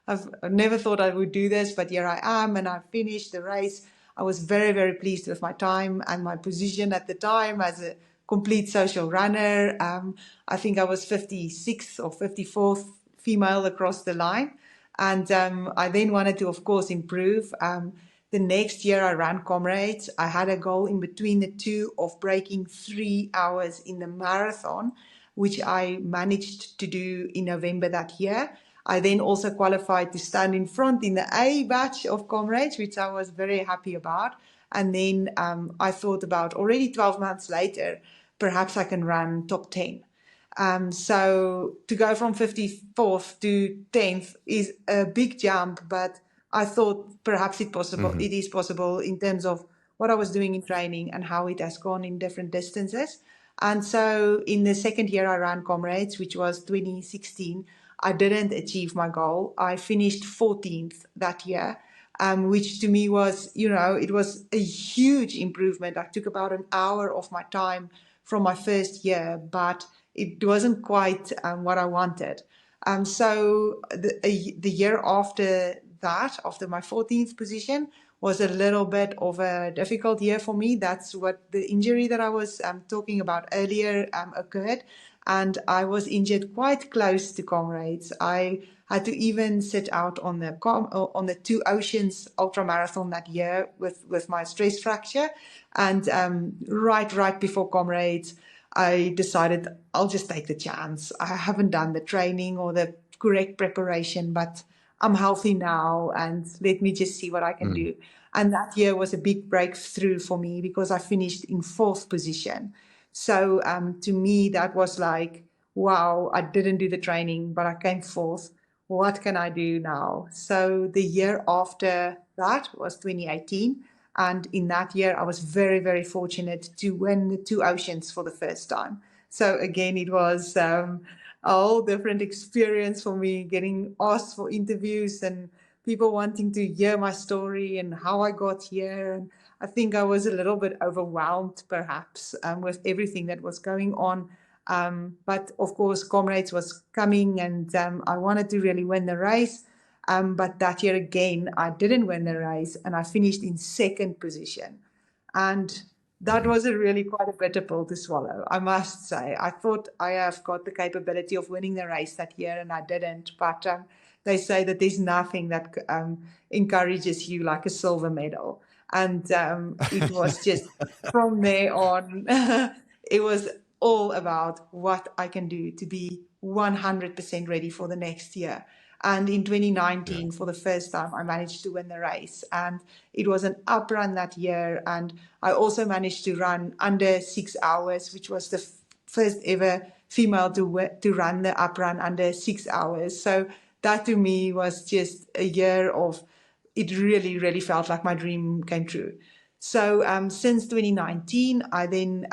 Speaker 1: I've never thought I would do this, but here I am, and I finished the race. I was very, very pleased with my time and my position at the time as a complete social runner. I think I was 56th or 54th female across the line. And I then wanted to, of course, improve. The next year I ran Comrades. I had a goal in between the two of breaking 3 hours in the marathon, which I managed to do in November that year. I then also qualified to stand in front in the A batch of Comrades, which I was very happy about. And then I thought about already 12 months later, perhaps I can run top 10. So to go from 54th to 10th is a big jump, but I thought perhaps it is possible in terms of what I was doing in training and how it has gone in different distances. And so in the second year I ran Comrades, which was 2016, I didn't achieve my goal. I finished 14th that year, which to me was, it was a huge improvement. I took about an hour of my time from my first year, but it wasn't quite what I wanted. So the year after that, after my 14th position, was a little bit of a difficult year for me. That's what the injury that I was talking about earlier occurred. And I was injured quite close to Comrades. I had to even sit out on the Two Oceans ultramarathon that year with my stress fracture. And right before Comrades, I decided I'll just take the chance. I haven't done the training or the correct preparation, but I'm healthy now, and let me just see what I can do. And that year was a big breakthrough for me because I finished in 4th position. So to me, that was like, wow, I didn't do the training, but I came 4th. What can I do now? So the year after that was 2018. And in that year, I was very, very fortunate to win the Two Oceans for the first time. So again, it was a whole different experience for me, getting asked for interviews and people wanting to hear my story and how I got here. And I think I was a little bit overwhelmed, perhaps, with everything that was going on. But of course, Comrades was coming, and I wanted to really win the race. But that year again, I didn't win the race, and I finished in 2nd position. And that was a really quite a bitter pill to swallow, I must say. I thought I have got the capability of winning the race that year, and I didn't. But they say that there's nothing that encourages you like a silver medal. And it was just from there on, it was all about what I can do to be 100% ready for the next year. And in 2019,
Speaker 2: Yeah.
Speaker 1: for the first time, I managed to win the race. And it was an up run that year. And I also managed to run under 6 hours, which was the first ever female to run the up run under 6 hours. So that to me was just a year of, it really, really felt like my dream came true. So since 2019, I then,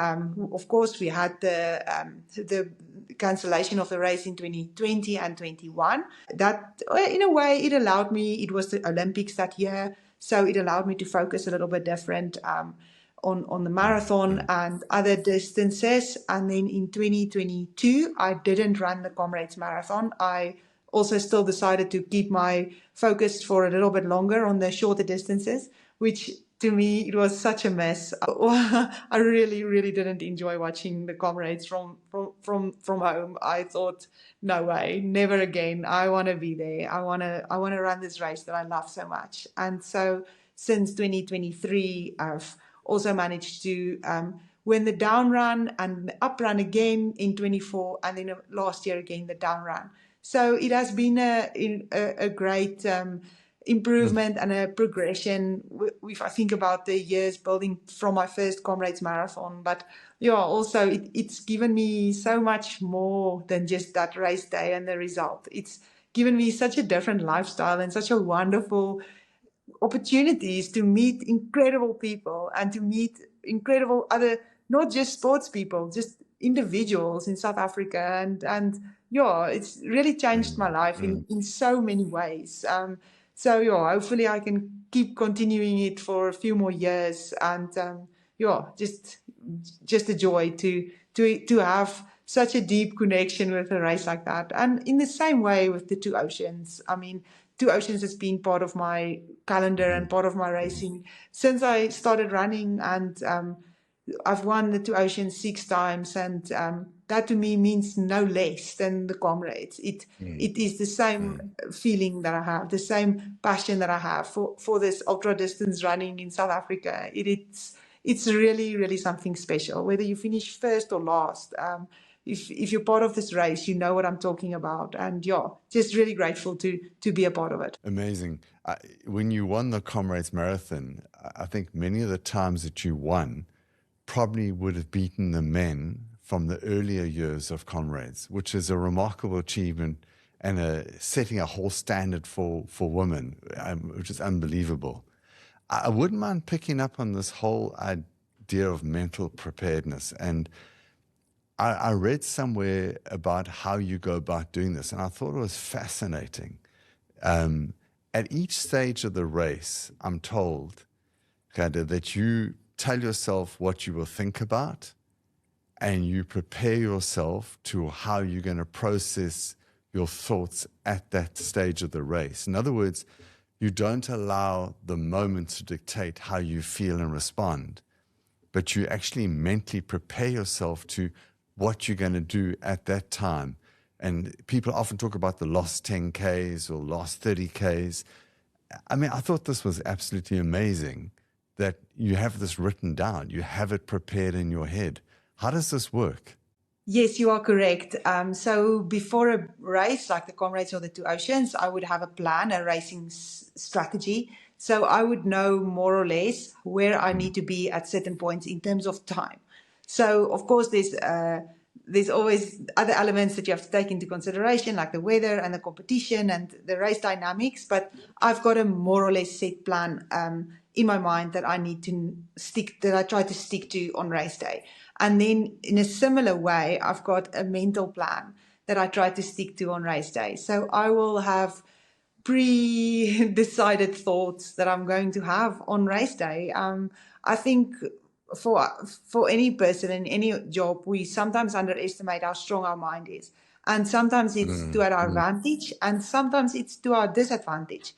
Speaker 1: of course, we had the cancellation of the race in 2020 and 21. That, in a way, it allowed me, it was the Olympics that year, so it allowed me to focus a little bit different on the marathon and other distances. And then in 2022, I didn't run the Comrades Marathon. I also still decided to keep my focus for a little bit longer on the shorter distances, which to me, it was such a mess. I really, really didn't enjoy watching the Comrades from home. I thought, no way, never again. I want to be there. I want to run this race that I love so much. And so since 2023, I've also managed to win the down run and the up run again in 24, and then last year again the down run. So it has been a great improvement and a progression. If I think about the years building from my first Comrades Marathon, but yeah, also it's given me so much more than just that race day and the result. It's given me such a different lifestyle and such a wonderful opportunities to meet incredible people and to meet incredible other, not just sports people, just individuals in South Africa. And yeah, it's really changed my life in so many ways. So yeah, hopefully I can keep continuing it for a few more years. And yeah, just a joy to have such a deep connection with a race like that. And in the same way with the Two Oceans, I mean, Two Oceans has been part of my calendar and part of my racing since I started running. And I've won the Two Oceans 6 times, and that to me means no less than the Comrades. It is the same feeling that I have, the same passion that I have for this ultra distance running in South Africa. It's really, really something special, whether you finish first or last. If you're part of this race, you know what I'm talking about. And yeah, just really grateful to be a part of it.
Speaker 2: Amazing. When you won the Comrades Marathon, I think many of the times that you won probably would have beaten the men from the earlier years of Comrades, which is a remarkable achievement and setting a whole standard for women, which is unbelievable. I wouldn't mind picking up on this whole idea of mental preparedness. And I read somewhere about how you go about doing this, and I thought it was fascinating. At each stage of the race, I'm told, Khada, that you tell yourself what you will think about, and you prepare yourself to how you're going to process your thoughts at that stage of the race. In other words, you don't allow the moment to dictate how you feel and respond, but you actually mentally prepare yourself to what you're going to do at that time. And people often talk about the lost 10Ks or lost 30Ks. I mean, I thought this was absolutely amazing that you have this written down, you have it prepared in your head. How does this work?
Speaker 1: Yes, you are correct. So before a race like the Comrades or the Two Oceans, I would have a plan, a racing strategy. So I would know more or less where I need to be at certain points in terms of time. So of course, there's always other elements that you have to take into consideration, like the weather and the competition and the race dynamics. But I've got a more or less set plan in my mind that I need to that I try to stick to on race day. And then in a similar way, I've got a mental plan that I try to stick to on race day. So I will have pre-decided thoughts that I'm going to have on race day. I think for any person in any job, we sometimes underestimate how strong our mind is. And sometimes it's to our advantage, and sometimes it's to our disadvantage.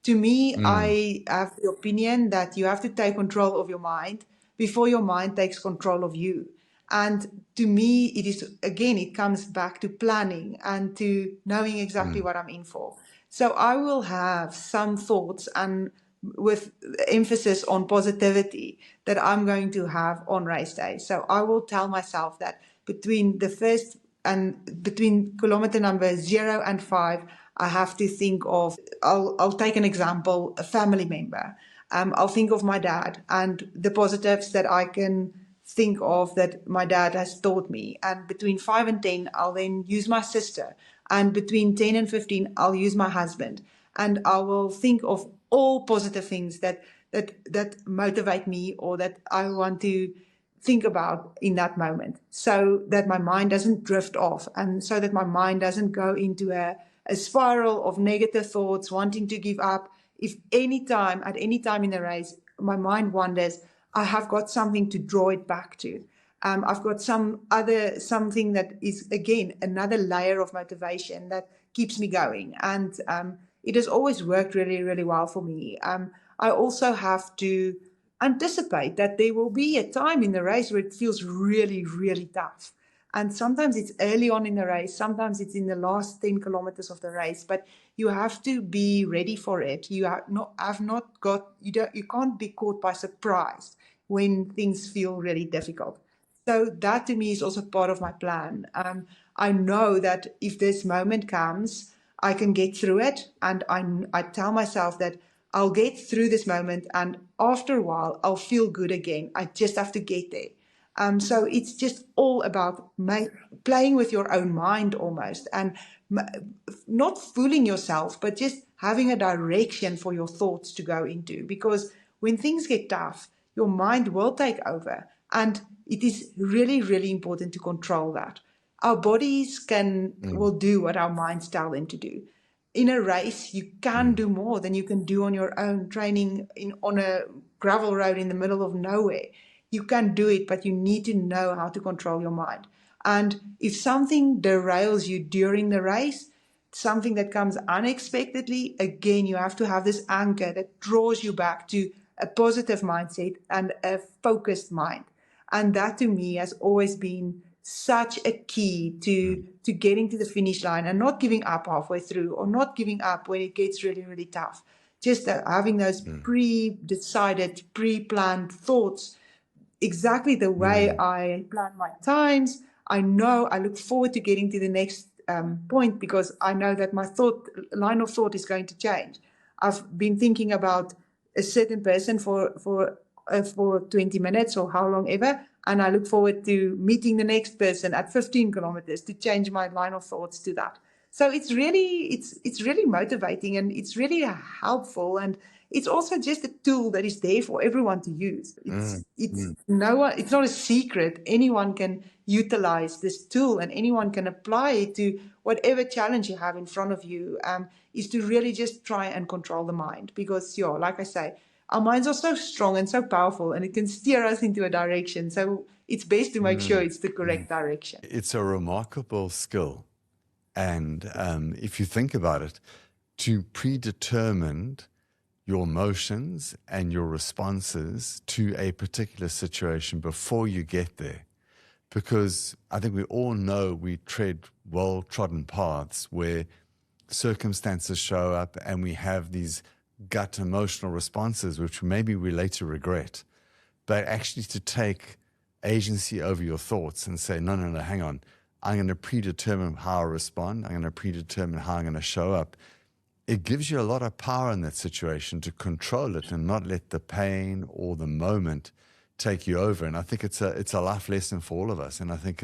Speaker 1: To me, I have the opinion that you have to take control of your mind before your mind takes control of you. And to me, it is, again, it comes back to planning and to knowing exactly what I'm in for. So I will have some thoughts, and with emphasis on positivity, that I'm going to have on race day. So I will tell myself that between the first and between kilometer number 0 and 5, I have to think of, I'll take an example, a family member. I'll think of my dad and the positives that I can think of that my dad has taught me. And between 5 and 10, I'll then use my sister. And between 10 and 15, I'll use my husband. And I will think of all positive things that motivate me, or that I want to think about in that moment, so that my mind doesn't drift off, and so that my mind doesn't go into a spiral of negative thoughts, wanting to give up. If at any time in the race, my mind wanders, I have got something to draw it back to. I've got something that is, again, another layer of motivation that keeps me going. And it has always worked really, really well for me. I also have to anticipate that there will be a time in the race where it feels really, really tough. And sometimes it's early on in the race, sometimes it's in the last 10 kilometers of the race, but you have to be ready for it. You can't be caught by surprise when things feel really difficult. So that to me is also part of my plan. I know that if this moment comes, I can get through it. And I tell myself that I'll get through this moment, and after a while, I'll feel good again. I just have to get there. So it's just all about playing with your own mind almost, and not fooling yourself, but just having a direction for your thoughts to go into. Because when things get tough, your mind will take over. And it is really, really important to control that. Our bodies will do what our minds tell them to do. In a race, you can do more than you can do on your own, training on a gravel road in the middle of nowhere. You can do it, but you need to know how to control your mind. And if something derails you during the race, something that comes unexpectedly, again, you have to have this anchor that draws you back to a positive mindset and a focused mind. And that to me has always been such a key to getting to the finish line and not giving up halfway through, or not giving up when it gets really, really tough. Just having those pre-decided, pre-planned thoughts, exactly the way I plan my times. I know I look forward to getting to the next point, because I know that my line of thought is going to change. I've been thinking about a certain person for 20 minutes or how long ever, and I look forward to meeting the next person at 15 kilometers to change my line of thoughts to that. So it's really motivating, and it's really helpful, and it's also just a tool that is there for everyone to use. It's not a secret. Anyone can utilize this tool, and anyone can apply it to whatever challenge you have in front of you. Is to really just try and control the mind, because like I say, our minds are so strong and so powerful, and it can steer us into a direction. So it's best to make sure it's the correct direction.
Speaker 2: It's a remarkable skill. And if you think about it, to predetermine your emotions and your responses to a particular situation before you get there. Because I think we all know we tread well-trodden paths where circumstances show up and we have these gut emotional responses, which maybe we later regret. But actually to take agency over your thoughts and say, no, hang on. I'm going to predetermine how I respond. I'm going to predetermine how I'm going to show up. It gives you a lot of power in that situation to control it and not let the pain or the moment take you over. And I think it's a life lesson for all of us. And I think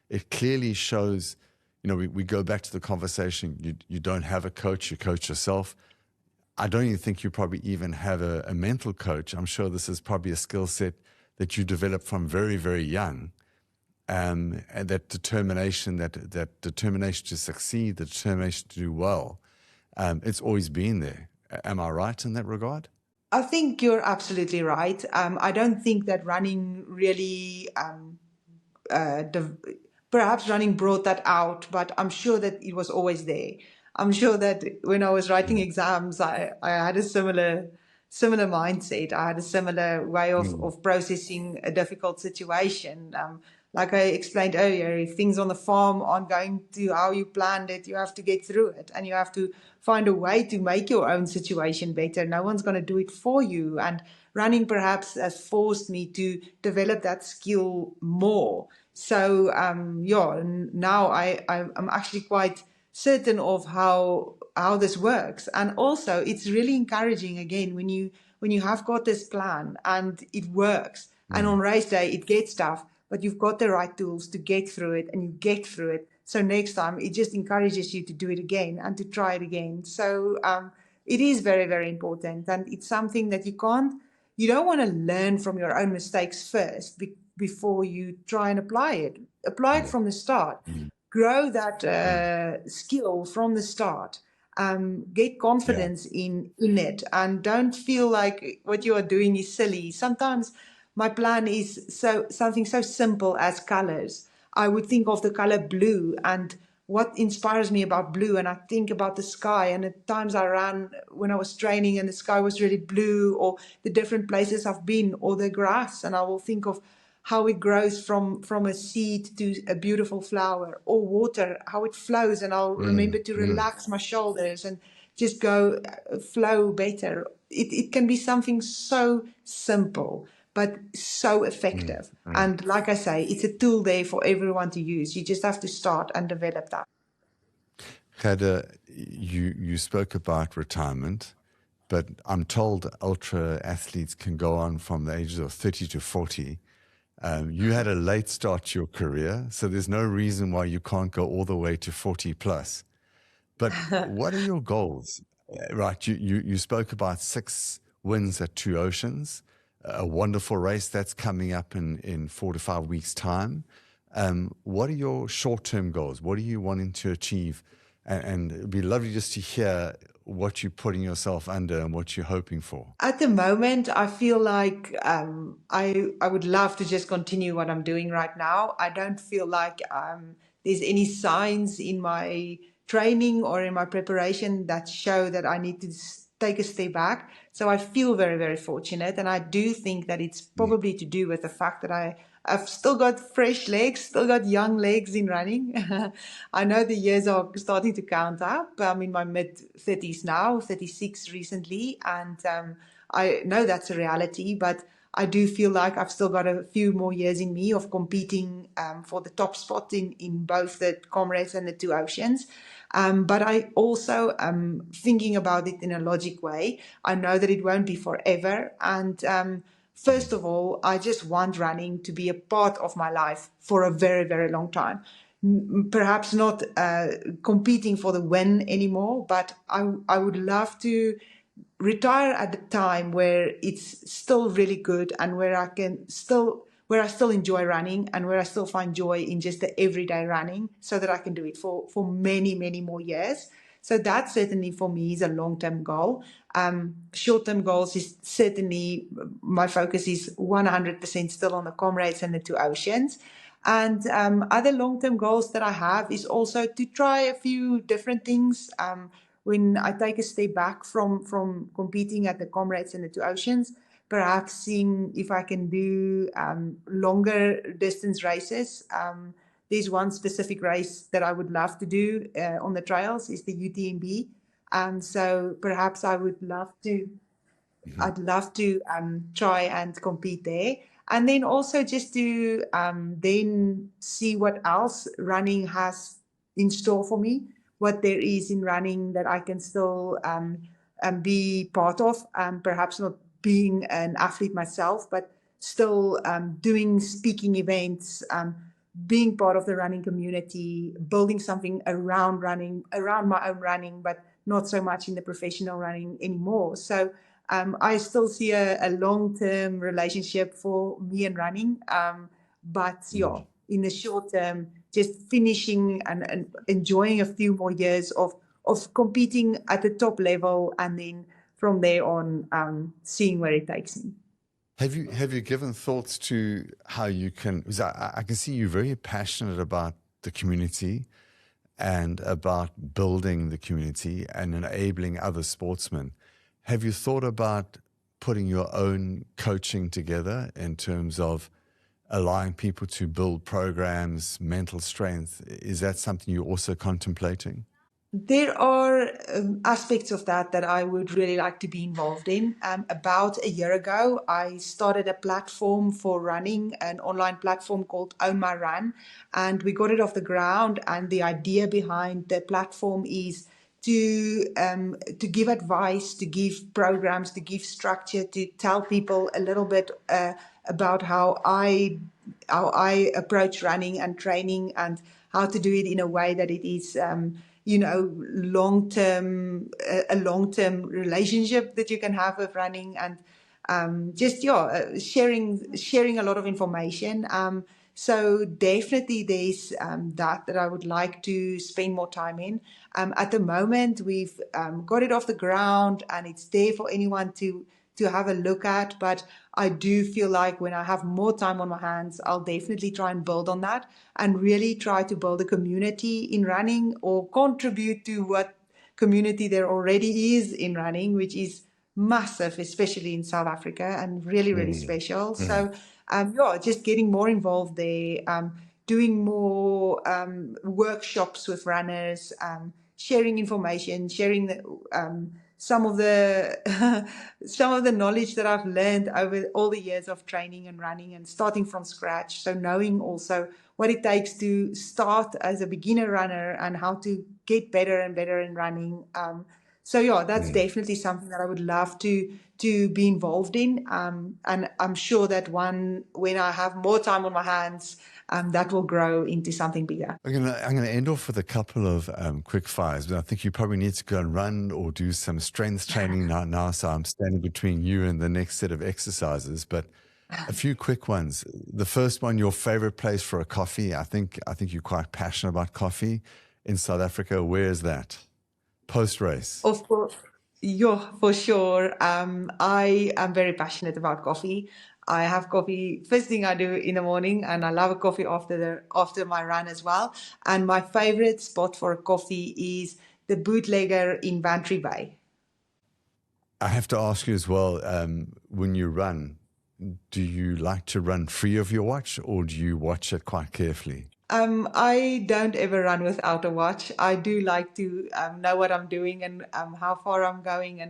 Speaker 2: it clearly shows, we go back to the conversation. You don't have a coach, you coach yourself. I don't even think you probably even have a mental coach. I'm sure this is probably a skill set that you developed from very, very young. And that determination to succeed, the determination to do well, it's always been there. Am I right in that regard?
Speaker 1: I think you're absolutely right. I don't think that running really, perhaps running brought that out, but I'm sure that it was always there. I'm sure that when I was writing exams, I had a similar similar mindset. I had a similar way of processing a difficult situation. Like I explained earlier, if things on the farm aren't going to how you planned it, you have to get through it and you have to find a way to make your own situation better. No one's going to do it for you. And running perhaps has forced me to develop that skill more. So, now I'm actually quite certain of how this works. And also it's really encouraging again when you have got this plan and it works, and on race day it gets tough, but you've got the right tools to get through it, and you get through it. So next time it just encourages you to do it again and to try it again. So it is very, very important, and it's something that you don't want to learn from your own mistakes first before you try and apply it. Apply it from the start. Grow that skill from the start. Get confidence in it, and don't feel like what you are doing is silly. Sometimes my plan is something so simple as colors. I would think of the color blue and what inspires me about blue, and I think about the sky, and at times I ran when I was training and the sky was really blue, or the different places I've been, or the grass, and I will think of how it grows from a seed to a beautiful flower, or water, how it flows, and I'll remember to relax my shoulders and just go flow better. It can be something so simple, but so effective. And like I say, it's a tool there for everyone to use. You just have to start and develop that.
Speaker 2: Gerda, you spoke about retirement, but I'm told ultra athletes can go on from the ages of 30 to 40. You had a late start to your career, so there's no reason why you can't go all the way to 40 plus. But what are your goals? Right, you spoke about 6 wins at Two Oceans, a wonderful race that's coming up in 4 to 5 weeks' time. What are your short-term goals? What are you wanting to achieve? And it'd be lovely just to hear what you're putting yourself under and what you're hoping for.
Speaker 1: At the moment, I feel like I would love to just continue what I'm doing right now. I don't feel like there's any signs in my training or in my preparation that show that I need to take a step back. So I feel very, very fortunate. And I do think that it's probably to do with the fact that I've still got fresh legs, still got young legs in running. I know the years are starting to count up. I'm in my mid-30s now, 36 recently. And I know that's a reality, but I do feel like I've still got a few more years in me of competing for the top spot in both the Comrades and the Two Oceans. But I also am thinking about it in a logic way. I know that it won't be forever. And first of all, I just want running to be a part of my life for a very, very long time. Perhaps not competing for the win anymore, but I would love to retire at the time where it's still really good and where I still enjoy running and where I still find joy in just the everyday running, so that I can do it for many, many more years. So that certainly for me is a long-term goal. Short-term goals is certainly, my focus is 100% still on the Comrades and the Two Oceans. And other long-term goals that I have is also to try a few different things. When I take a step back from competing at the Comrades and the Two Oceans, perhaps seeing if I can do longer distance races. There's one specific race that I would love to do on the trails, is the UTMB. So perhaps I'd love to try and compete there. And then also just to then see what else running has in store for me, what there is in running that I can still be part of, perhaps not being an athlete myself, but still doing speaking events, being part of the running community, building something around running, around my own running, but not so much in the professional running anymore. So I still see a long-term relationship for me and running. But in the short term, just finishing and enjoying a few more years of competing at the top level, and then from there on, seeing where it takes me.
Speaker 2: Have you given thoughts to how you can, because I can see you're very passionate about the community and about building the community and enabling other sportsmen. Have you thought about putting your own coaching together in terms of allowing people to build programs, mental strength? Is that something you're also contemplating?
Speaker 1: There are aspects of that that I would really like to be involved in. About a year ago, I started a platform for running, an online platform called Own My Run, and we got it off the ground. And the idea behind the platform is to give advice, to give programs, to give structure, to tell people a little bit about how I approach running and training, and how to do it in a way that it is a long-term relationship that you can have with running, and sharing a lot of information. So definitely there's that I would like to spend more time in. At the moment, we've got it off the ground and it's there for anyone to have a look at. But I do feel like when I have more time on my hands, I'll definitely try and build on that and really try to build a community in running, or contribute to what community there already is in running, which is massive, especially in South Africa, and really, really special. So, just getting more involved there, doing more workshops with runners, sharing information, sharing some of the some of the knowledge that I've learned over all the years of training and running and starting from scratch. So knowing also what it takes to start as a beginner runner and how to get better and better in running. That's definitely something that I would love to be involved in. And I'm sure that when I have more time on my hands, that will grow into something bigger.
Speaker 2: I'm gonna end off with a couple of quick fires, but I think you probably need to go and run or do some strength training now. So I'm standing between you and the next set of exercises. But a few quick ones. The first one, your favorite place for a coffee. I think you're quite passionate about coffee in South Africa. Where is that? Post race.
Speaker 1: Of course, yeah, for sure. I am very passionate about coffee. I have coffee first thing I do in the morning, and I love a coffee after my run as well. And my favorite spot for a coffee is the Bootlegger in Bantry Bay.
Speaker 2: I have to ask you as well, when you run, do you like to run free of your watch, or do you watch it quite carefully?
Speaker 1: I don't ever run without a watch. I do like to know what I'm doing and how far I'm going,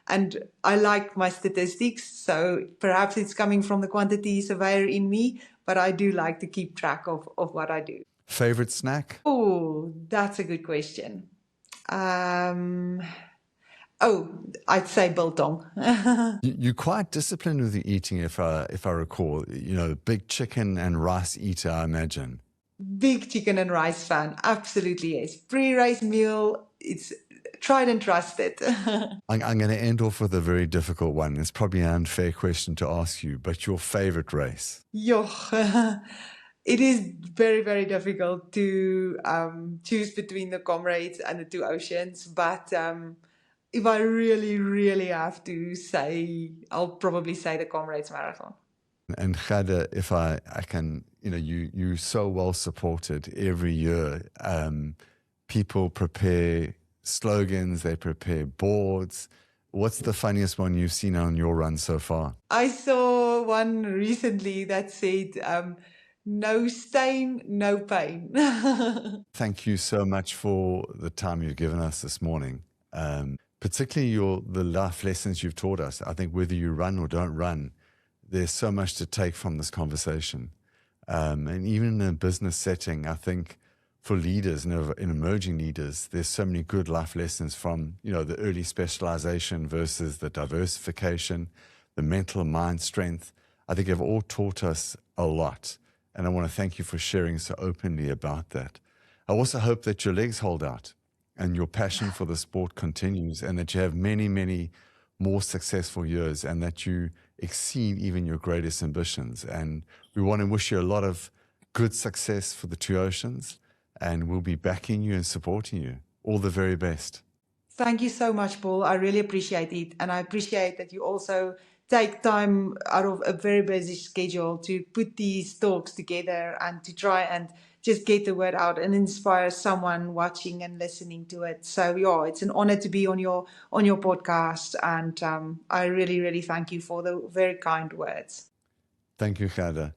Speaker 1: and I like my statistics. So perhaps it's coming from the quantity surveyor in me, but I do like to keep track of what I do.
Speaker 2: Favorite snack?
Speaker 1: Oh, that's a good question. I'd say biltong.
Speaker 2: You're quite disciplined with your eating, if I recall. Big chicken and rice eater, I imagine.
Speaker 1: Big chicken and rice fan. Absolutely, yes. Pre-race meal, it's tried and trusted.
Speaker 2: I'm going to end off with a very difficult one. It's probably an unfair question to ask you, but your favorite race?
Speaker 1: It is very, very difficult to choose between the Comrades and the Two Oceans. But if I really, really have to say, I'll probably say the Comrades Marathon.
Speaker 2: And Gade, if I can, you're so well supported every year. People prepare slogans, they prepare boards. What's the funniest one you've seen on your run so far?
Speaker 1: I saw one recently that said, no stain, no pain.
Speaker 2: Thank you so much for the time you've given us this morning. Particularly the life lessons you've taught us. I think whether you run or don't run, there's so much to take from this conversation. And even in a business setting, I think for leaders and emerging leaders, there's so many good life lessons from, the early specialization versus the diversification, the mental and mind strength. I think they've all taught us a lot. And I want to thank you for sharing so openly about that. I also hope that your legs hold out and your passion for the sport continues, and that you have many, many more successful years, and that you exceed even your greatest ambitions. And we want to wish you a lot of good success for the Two Oceans, and we'll be backing you and supporting you. All the very best.
Speaker 1: Thank you so much, Paul. I really appreciate it. And I appreciate that you also take time out of a very busy schedule to put these talks together and to try and just get the word out and inspire someone watching and listening to it. So yeah, it's an honor to be on your podcast, and I really, really thank you for the very kind words.
Speaker 2: Thank you, Gerda.